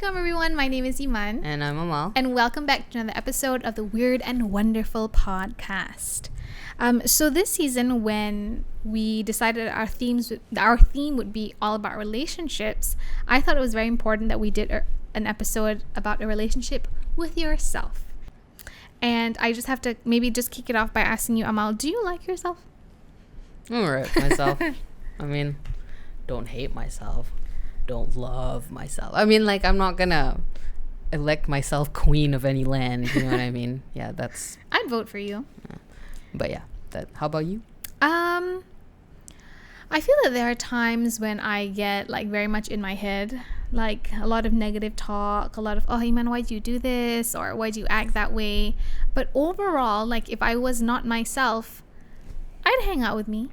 Assalamualaikum everyone, my name is Iman. And I'm Amal. And welcome back to another episode of the Weird and Wonderful podcast. So this season, when we decided our theme would be all about relationships, I thought it was very important that we did an episode about a relationship with yourself. And I just have to maybe just kick it off by asking you, Amal, do you like yourself? I'm alright with myself. I mean, don't hate myself. Don't love myself. I mean, like, I'm not gonna elect myself queen of any land. You know what I mean? Yeah, that's... I'd vote for you. But yeah, how about you? I feel that there are times when I get like very much in my head, like a lot of negative talk, a lot of, oh, Iman, why do you do this? Or why do you act that way? But overall, like, if I was not myself, I'd hang out with me.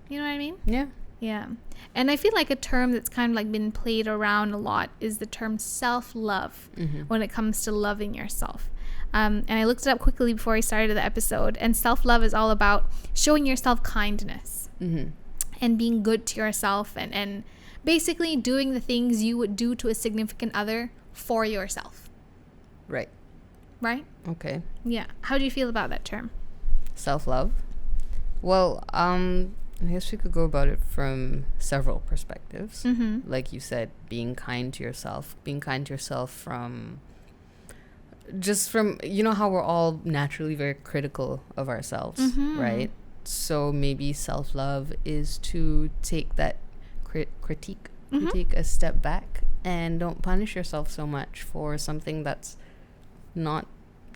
You know what I mean? Yeah. Yeah. And I feel like a term that's kind of like been played around a lot is the term self-love when it comes to loving yourself. And I looked it up quickly before I started the episode. And self-love is all about showing yourself kindness and being good to yourself and basically doing the things you would do to a significant other for yourself. Right. Right? Okay. Yeah. How do you feel about that term? Self-love? Well, I guess we could go about it from several perspectives. Like you said, being kind to yourself from you know how we're all naturally very critical of ourselves, right? So maybe self-love is to take that critique a step back and don't punish yourself so much for something that's not,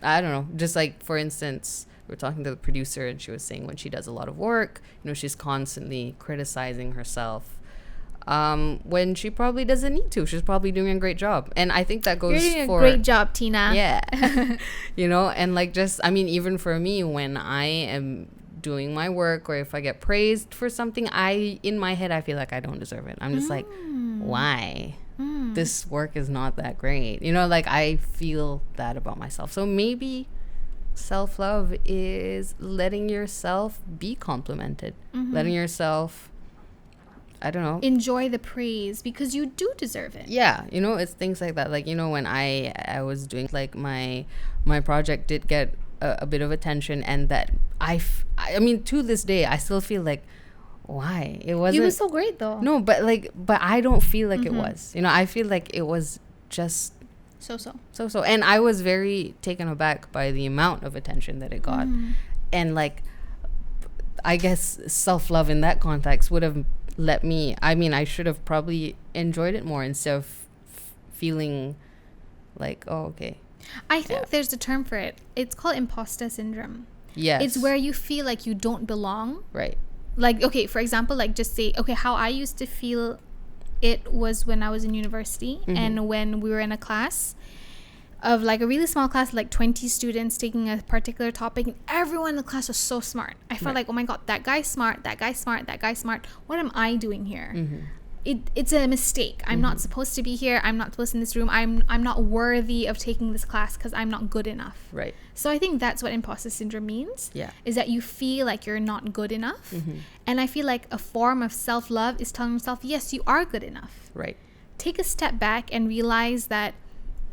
I don't know, just like, for instance, we're talking to the producer and she was saying when she does a lot of work, you know, she's constantly criticizing herself when she probably doesn't need to. She's probably doing a great job. And I think that goes You're doing a great job, Tina. Yeah. You know, and like, just, I mean, even for me, when I am doing my work or if I get praised for something, in my head, I feel like I don't deserve it. I'm just like, why? This work is not that great. You know, like, I feel that about myself. So maybe self-love is letting yourself be complimented, letting yourself, I don't know, enjoy the praise because you do deserve it. Yeah, you know, it's things like that. Like, you know, when I was doing, like, my project did get a bit of attention, and that I mean, to this day I still feel like, why? It was so great though. No, but I don't feel like it was, you know, I feel like it was just so, and I was very taken aback by the amount of attention that it got. And like, I guess self-love in that context would have let me, I mean, I should have probably enjoyed it more instead of feeling like, oh, okay. I think there's a term for it. It's called impostor syndrome. Yes. It's where you feel like you don't belong. Right. Like, okay, for example, like, just say, okay, how I used to feel it was when I was in university and when we were in a class of like a really small class, like 20 students taking a particular topic, and everyone in the class was so smart. I felt like, oh my God, that guy's smart, that guy's smart, that guy's smart. What am I doing here? It's a mistake. I'm not supposed to be here. I'm not supposed to be in this room. I'm not worthy of taking this class because I'm not good enough. Right. So I think that's what imposter syndrome means. Yeah. Is that you feel like you're not good enough. And I feel like a form of self-love is telling yourself, yes, you are good enough. Right. Take a step back and realize that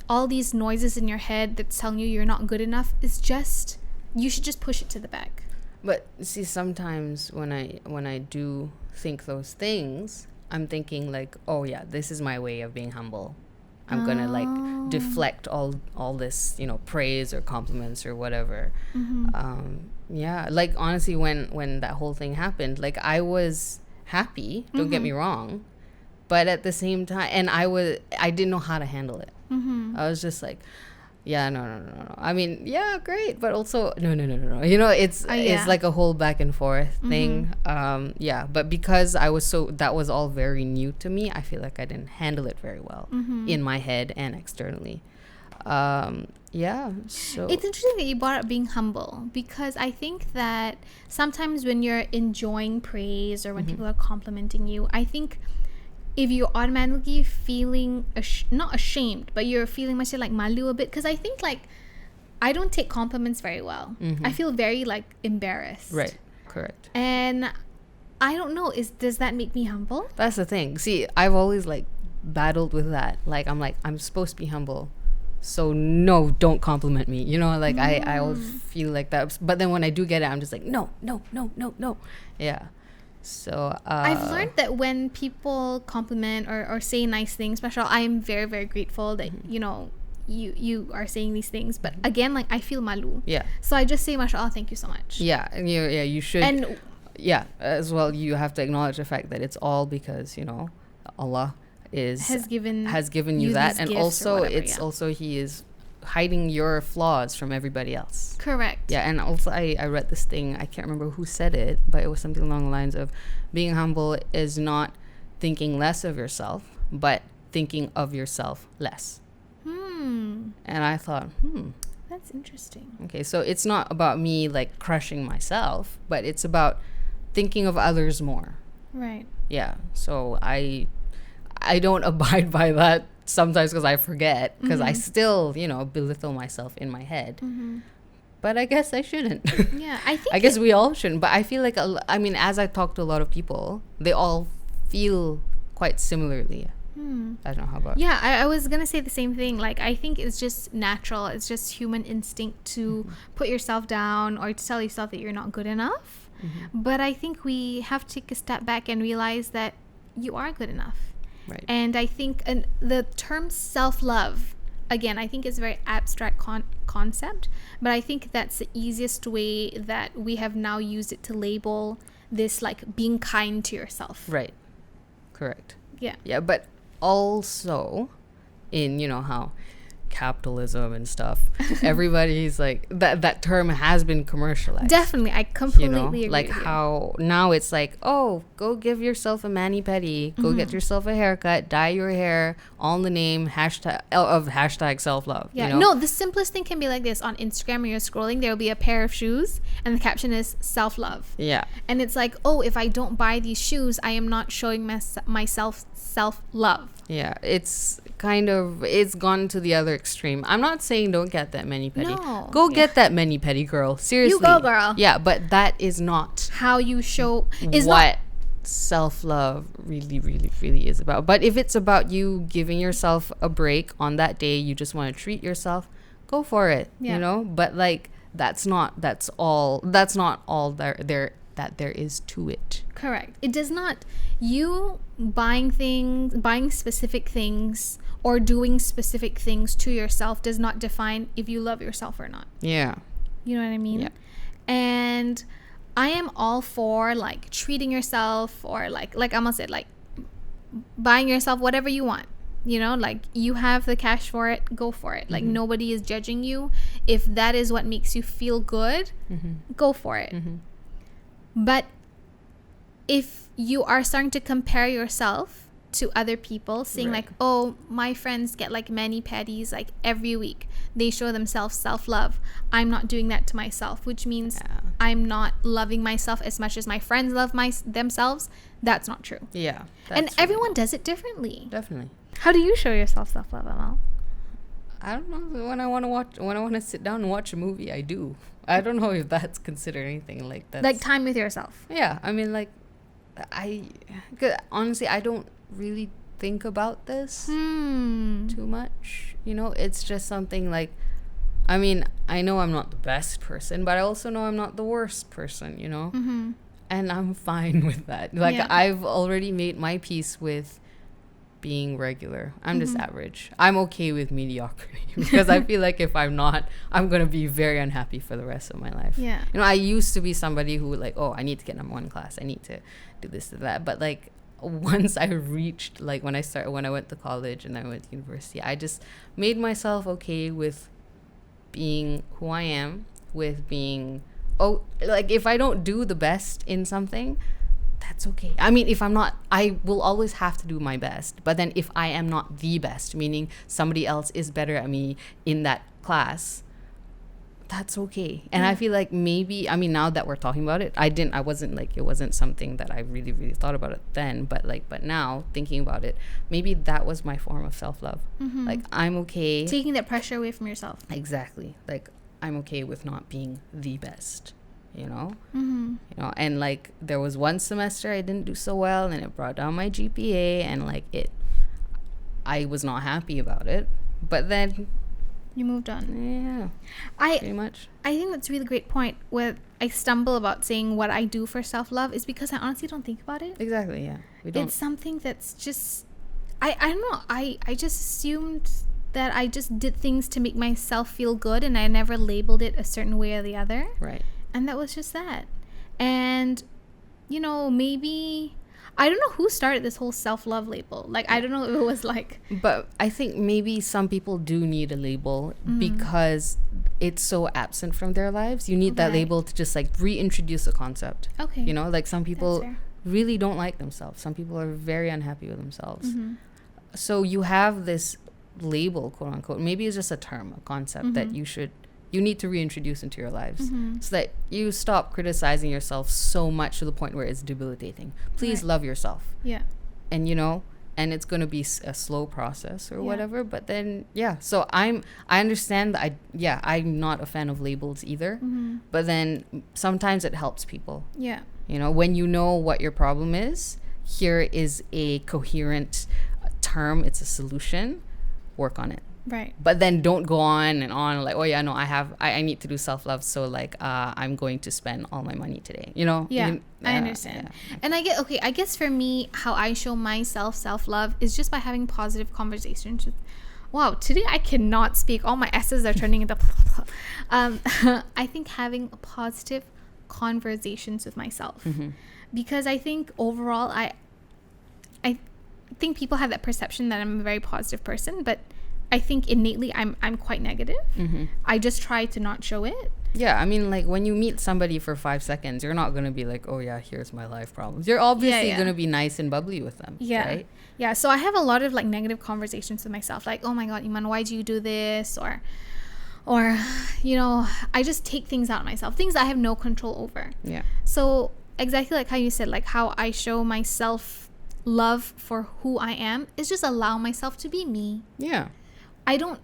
all these noises in your head that's telling you you're not good enough is just, you should just push it to the back. But see, sometimes when I do think those things, I'm thinking like, oh yeah, this is my way of being humble. I'm gonna like deflect all this, you know, praise or compliments or whatever. Yeah, like, honestly, when that whole thing happened, like, I was happy, don't get me wrong, but at the same time, and I didn't know how to handle it. I was just like, yeah, no. I mean, yeah, great, but also no. You know, it's like a whole back and forth thing. Yeah, but because that was all very new to me, I feel like I didn't handle it very well in my head and externally. Yeah, so it's interesting that you brought up being humble, because I think that sometimes when you're enjoying praise or when people are complimenting you, I think if you're automatically feeling not ashamed, but you're feeling much like malu a bit, because I think, like, I don't take compliments very well. I feel very, like, embarrassed. Right. Correct. And I don't know, does that make me humble? That's the thing. See, I've always, like, battled with that. Like, I'm supposed to be humble, so no, don't compliment me, you know, like I always feel like that. But then when I do get it, I'm just like, no. Yeah. So I've learned that when people compliment or say nice things, especially, I'm very, very grateful that you know you are saying these things. But again, like, I feel malu. Yeah. So I just say, mashallah, thank you so much. Yeah, and you should. And yeah, as well, you have to acknowledge the fact that it's all because, you know, Allah has given you that, and also it's also He is hiding your flaws from everybody else. Correct. Yeah, and also I read this thing, I can't remember who said it, but it was something along the lines of being humble is not thinking less of yourself, but thinking of yourself less. And I thought, that's interesting. Okay, so it's not about me like crushing myself, but it's about thinking of others more. Right. Yeah. So I don't abide by that sometimes because I forget, because I still, you know, belittle myself in my head. But I guess I shouldn't. Yeah, I think I guess we all shouldn't. But I feel like, I mean, as I talk to a lot of people, they all feel quite similarly. I don't know, how about yeah, I was gonna say the same thing. Like, I think it's just natural, it's just human instinct to put yourself down or to tell yourself that you're not good enough. But I think we have to take a step back and realize that you are good enough. Right. And I think the term self-love, again, I think it's a very abstract concept, but I think that's the easiest way that we have now used it to label this, like, being kind to yourself. Right. Correct. Yeah. Yeah, but also in, you know, how capitalism and stuff, everybody's like, that term has been commercialized. Definitely, I completely agree like with you. how now it's like, oh, go give yourself a mani-pedi, go get yourself a haircut, dye your hair, all in the name hashtag self-love. Yeah, you know? no, the simplest thing can be like this. On Instagram, when you're scrolling, there will be a pair of shoes and the caption is self-love. Yeah. And it's like, oh, if I don't buy these shoes, I am not showing myself self-love. Yeah, it's gone to the other extreme. I'm not saying don't get that mani-pedi. No. Go get that mani-pedi, girl. Seriously. You go, girl. Yeah, but that is not How you show is what self-love really, really, really is about. But if it's about you giving yourself a break on that day, you just want to treat yourself, go for it. Yeah. You know? But like, that's not all there is to it. Correct. It does not. You buying specific things or doing specific things to yourself does not define if you love yourself or not. Yeah. You know what I mean? Yeah. And I am all for, like, treating yourself, or like Amal said, like, buying yourself whatever you want. You know, like, you have the cash for it, go for it. Like, nobody is judging you. If that is what makes you feel good, go for it. But if you are starting to compare yourself to other people, saying like, oh, my friends get like mani-pedis like every week, they show themselves self-love, I'm not doing that to myself, which means I'm not loving myself as much as my friends love themselves. That's not true. Yeah. And everyone does it differently. Definitely. How do you show yourself self-love, Amal? I don't know. When I want to sit down and watch a movie, I do. I don't know if that's considered anything like that. Like time with yourself. Yeah, I mean, like, honestly, I don't really think about this too much. You know, it's just something like, I mean, I know I'm not the best person, but I also know I'm not the worst person, you know? And I'm fine with that. Like, I've already made my peace with being regular. I'm just average. I'm okay with mediocrity because I feel like if I'm not, I'm going to be very unhappy for the rest of my life. Yeah. You know, I used to be somebody who like, oh, I need to get number 1 class. I need to do this, to that. But like, once I reached, like, when I went to college and I went to university, I just made myself okay with being who I am, with being, like, if I don't do the best in something, that's okay. I mean, if I'm not, I will always have to do my best. But then if I am not the best, meaning somebody else is better at me in that class, that's okay. And I feel like maybe, I mean, now that we're talking about it, it wasn't something that I really, really thought about it then. But now thinking about it, maybe that was my form of self-love. Like, I'm okay. Taking that pressure away from yourself. Exactly. Like, I'm okay with not being the best. You know, and like, there was one semester I didn't do so well, and it brought down my GPA, and like, I was not happy about it, but then You moved on. yeah, I pretty much. I think that's a really great point. Where I stumble about saying what I do for self-love is because I honestly don't think about it. Exactly, yeah. We don't. It's something that's just I don't know. I just assumed that I just did things to make myself feel good, and I never labeled it a certain way or the other. Right. And that was just that. And you know, maybe I don't know who started this whole self-love label. Like, I don't know if it was like... But I think maybe some people do need a label because it's so absent from their lives. You need that label to just like reintroduce a concept. Okay. You know, like some people That's fair. really don't like themselves. Some people are very unhappy with themselves. So you have this label, quote unquote. Maybe it's just a term, a concept that you need to reintroduce into your lives so that you stop criticizing yourself so much to the point where it's debilitating. Please love yourself. Yeah. And you know, and it's going to be a slow process or whatever, but then so I understand that I'm not a fan of labels either, but then sometimes it helps people. Yeah. You know, when you know what your problem is, here is a coherent term, it's a solution, work on it. Right. But then don't go on and on like, oh yeah, no, I need to do self-love, so like I'm going to spend all my money today, you know. I understand. And I guess for me, how I show myself self-love is just by having positive conversations with, wow, today I cannot speak, all my S's are turning into I think having positive conversations with myself, because I think overall I think people have that perception that I'm a very positive person, but I think innately I'm quite negative. I just try to not show it. Yeah, I mean, like when you meet somebody for 5 seconds, you're not going to be like, oh yeah, here's my life problems. You're obviously going to be nice and bubbly with them. Yeah. Right? Yeah. So I have a lot of like negative conversations with myself. Like, oh my God, Iman, why do you do this? Or, you know, I just take things out on myself, things I have no control over. Yeah. So exactly like how you said, like how I show myself love for who I am is just allow myself to be me. Yeah. I don't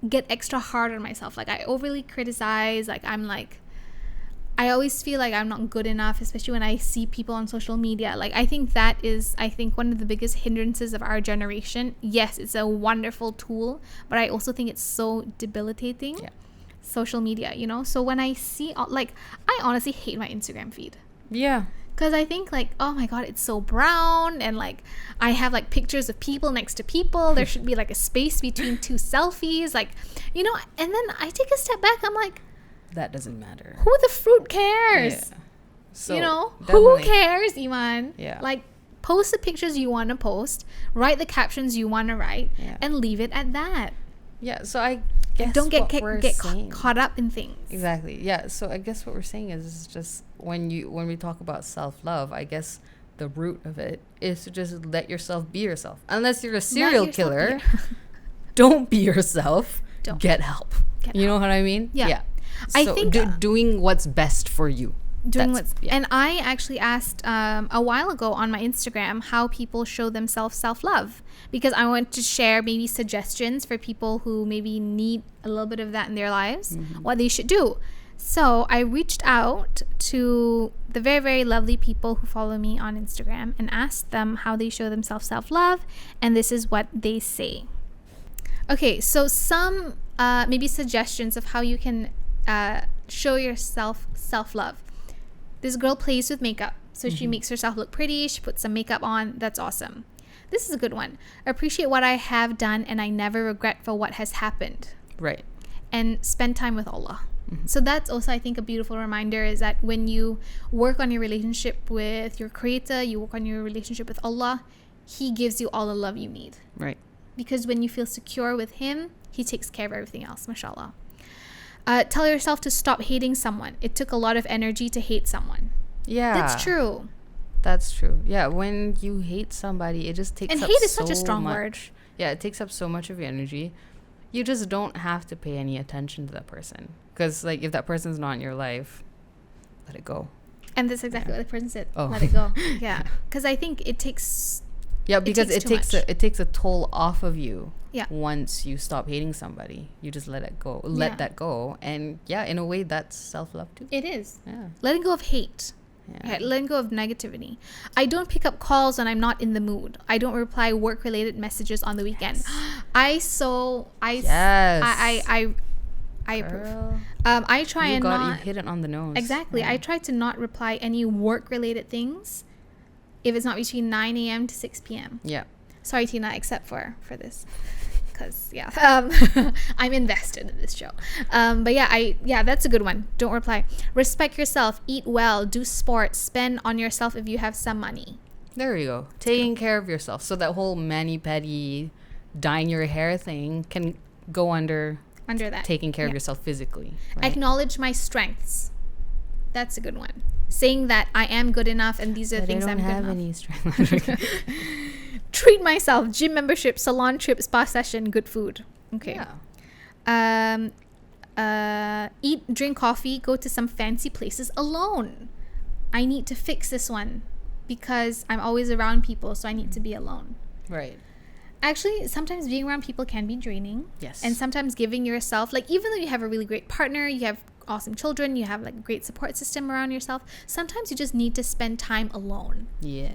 get extra hard on myself. Like I overly criticize. Like I always feel like I'm not good enough, especially when I see people on social media. Like I think that is, one of the biggest hindrances of our generation. Yes, it's a wonderful tool, but I also think it's so debilitating. Yeah. Social media, you know? So when I see, like, I honestly hate my Instagram feed. Yeah. Because I think like, oh my God, it's so brown, and like I have like pictures of people next to people. There should be like a space between two selfies, like, you know. And then I take a step back. I'm like, that doesn't matter. Who the fruit cares? Yeah. So you know, definitely. Who cares, Iman? Yeah. Like, post the pictures you want to post, write the captions you want to write, and leave it at that. Yeah. So I guess don't get caught up in things. Exactly. Yeah. So I guess what we're saying is just when we talk about self-love, I guess the root of it is to just let yourself be yourself. Unless you're a serial killer, don't be yourself. Don't. Get help. You know what I mean? Yeah. I think doing what's best for you. And I actually asked a while ago on my Instagram how people show themselves self-love, because I want to share maybe suggestions for people who maybe need a little bit of that in their lives, what they should do. So I reached out to the very, very lovely people who follow me on Instagram and asked them how they show themselves self-love, and this is what they say. Okay, so some maybe suggestions of how you can show yourself self-love. This girl plays with makeup. So she makes herself look pretty. She puts some makeup on. That's awesome. This is a good one. Appreciate what I have done, and I never regret for what has happened. Right. And spend time with Allah. So that's also, I think, a beautiful reminder, is that when you work on your relationship with your Creator, you work on your relationship with Allah, He gives you all the love you need. Right. Because when you feel secure with Him, He takes care of everything else, mashallah. Tell yourself to stop hating someone. It took a lot of energy to hate someone. Yeah. That's true. That's true. Yeah, when you hate somebody, it just takes up so much. And hate is such a strong word. Yeah, it takes up so much of your energy. You just don't have to pay any attention to that person. Because, like, if that person's not in your life, let it go. And that's exactly what the person said. Oh. Let it go. Yeah. Because I think it takes... Yeah, because it takes a toll off of you. Yeah. Once you stop hating somebody, you just let it go. Let that go. And, yeah, in a way, that's self-love, too. It is. Yeah. Letting go of hate. Okay, letting go of negativity. I don't pick up calls when I'm not in the mood. I don't reply work-related messages on the weekend. Yes. I approve. Girl, I try you and got not you hit it on the nose. exactly. I try to not reply any work-related things if it's not between 9 a.m. to 6 p.m. Yeah. Sorry, Tina, except for this. Because I'm invested in this show. But yeah, that's a good one. Don't reply. Respect yourself, eat well, do sports, spend on yourself if you have some money. There you go. Taking care of yourself. So that whole mani-pedi, dyeing your hair thing can go under that. Taking care of yourself physically. Right? Acknowledge my strengths. That's a good one. Saying that I am good enough and these are the things I'm good enough. I don't have any strength. Treat myself. Gym membership, salon trip, spa session, good food. Okay. Yeah. Eat, drink coffee, go to some fancy places alone. I need to fix this one because I'm always around people, so I need to be alone. Right. Actually, sometimes being around people can be draining. Yes. And sometimes giving yourself, like, even though you have a really great partner, you have awesome children, you have like a great support system around yourself, sometimes you just need to spend time alone. Yeah.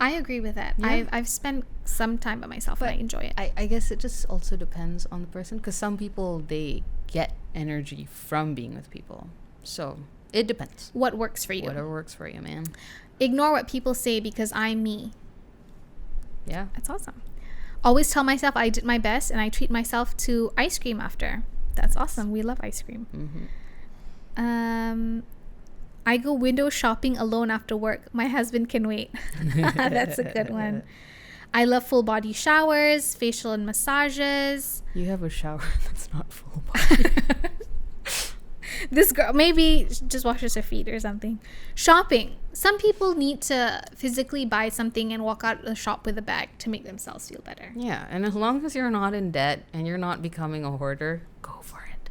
I agree with that. Yeah. I've spent some time by myself, but and I enjoy it. I guess it just also depends on the person, because some people, they get energy from being with people. So it depends. What works for you? Whatever works for you, man. Ignore what people say because I'm me. Yeah. That's awesome. Always tell myself I did my best and I treat myself to ice cream after. That's awesome. We love ice cream. Mm-hmm. I go window shopping alone after work. My husband can wait. That's a good one. I love full body showers, facial and massages. You have a shower that's not full body. This girl maybe just washes her feet or something. Shopping. Some people need to physically buy something and walk out of the shop with a bag to make themselves feel better. Yeah, and as long as you're not in debt and you're not becoming a hoarder, go for it.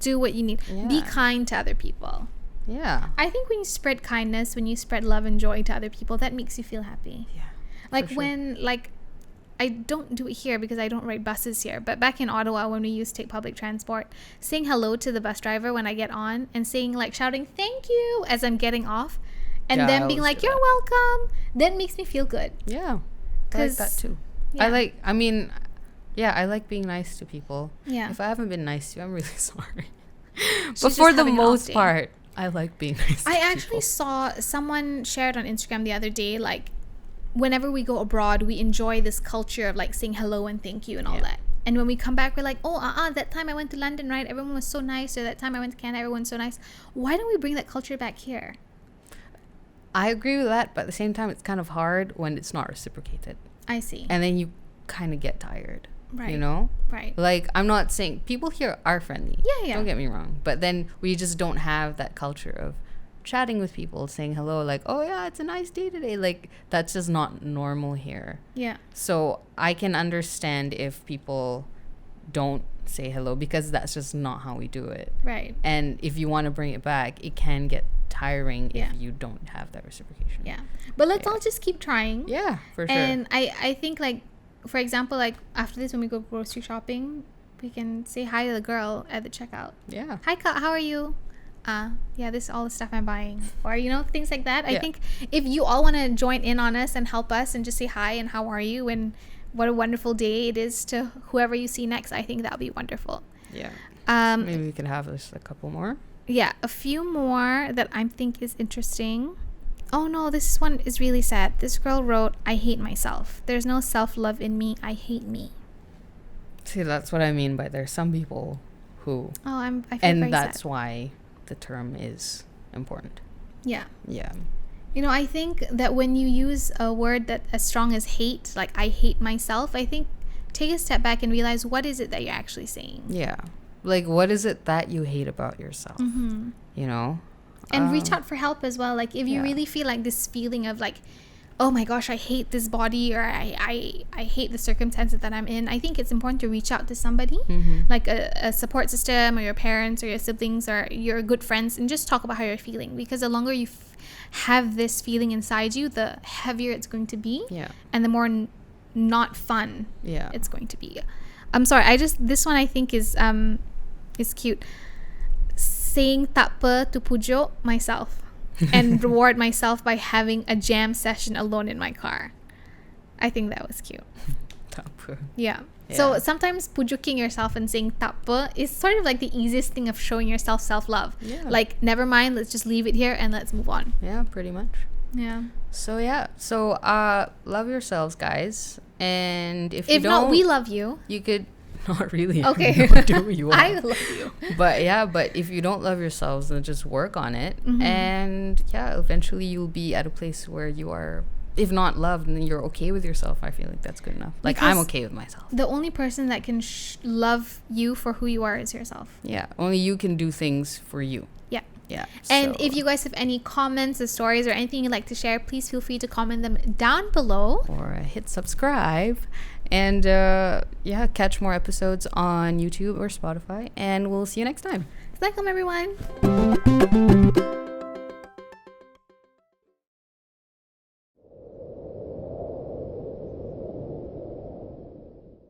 Do what you need. Yeah. Be kind to other people. Yeah. I think when you spread kindness, when you spread love and joy to other people, that makes you feel happy. Yeah. Like when, like, I don't do it here because I don't ride buses here, but back in Ottawa when we used to take public transport, saying hello to the bus driver when I get on and saying, like, shouting thank you as I'm getting off, and then being like, you're welcome, that makes me feel good. Yeah. I like that too. Yeah. I like being nice to people. Yeah. If I haven't been nice to you, I'm really sorry. But for the most part, I like being nice to people. I actually saw someone shared on Instagram the other day, like, whenever we go abroad, we enjoy this culture of like saying hello and thank you and all that. And when we come back, we're like, that time I went to London, right? Everyone was so nice. Or that time I went to Canada, everyone's so nice. Why don't we bring that culture back here? I agree with that, but at the same time, it's kind of hard when it's not reciprocated. I see. And then you kind of get tired. Right. You know? Right. Like, I'm not saying people here are friendly. Yeah. Don't get me wrong. But then we just don't have that culture of chatting with people, saying hello, like, oh yeah, it's a nice day today. Like, that's just not normal here. Yeah. So I can understand if people don't say hello, because that's just not how we do it. Right. And if you want to bring it back, it can get tiring if you don't have that reciprocation. Yeah. But let's all just keep trying. Yeah, for sure. And I think, like, for example, like, after this, when we go grocery shopping, we can say hi to the girl at the checkout. Yeah. Hi, how are you? This is all the stuff I'm buying. Or, things like that. I think if you all want to join in on us and help us and just say hi and how are you and what a wonderful day it is to whoever you see next, I think that would be wonderful. Yeah. Maybe we could have just a couple more. Yeah, a few more that I think is interesting. Oh no, this one is really sad. This girl wrote, I hate myself. There's no self-love in me. I hate me. See, that's what I mean by there's some people who... I feel and very that's sad. why the term is important. Yeah. Yeah. I think that when you use a word that as strong as hate, like I hate myself, I think take a step back and realize what is it that you're actually saying. Yeah. Like, what is it that you hate about yourself? Mm-hmm. And reach out for help as well. Like, if you really feel like this feeling of like, oh my gosh, I hate this body, or I hate the circumstances that I'm in, I think it's important to reach out to somebody, like a support system, or your parents or your siblings or your good friends, and just talk about how you're feeling, because the longer you have this feeling inside you, the heavier it's going to be, and the more not fun it's going to be. I'm sorry, this one I think is cute. Saying tak apa to pujo myself. and reward myself by having a jam session alone in my car. I think that was cute. Yeah. So sometimes pujuking yourself and saying tappa is sort of like the easiest thing of showing yourself self-love. Yeah. Like, never mind, let's just leave it here and let's move on. Yeah, pretty much. Yeah. So love yourselves, guys. And if not, don't, we love you. You could not really. Okay. Do who you want. I love you. But if you don't love yourselves, then just work on it. And eventually you'll be at a place where you are, if not loved, and then you're okay with yourself. I feel like that's good enough. Like, because I'm okay with myself. The only person that can love you for who you are is yourself. Yeah. Only you can do things for you. Yeah. Yeah. And if you guys have any comments or stories or anything you'd like to share, please feel free to comment them down below. Or hit subscribe. And catch more episodes on YouTube or Spotify. And we'll see you next time. Assalamualaikum, everyone.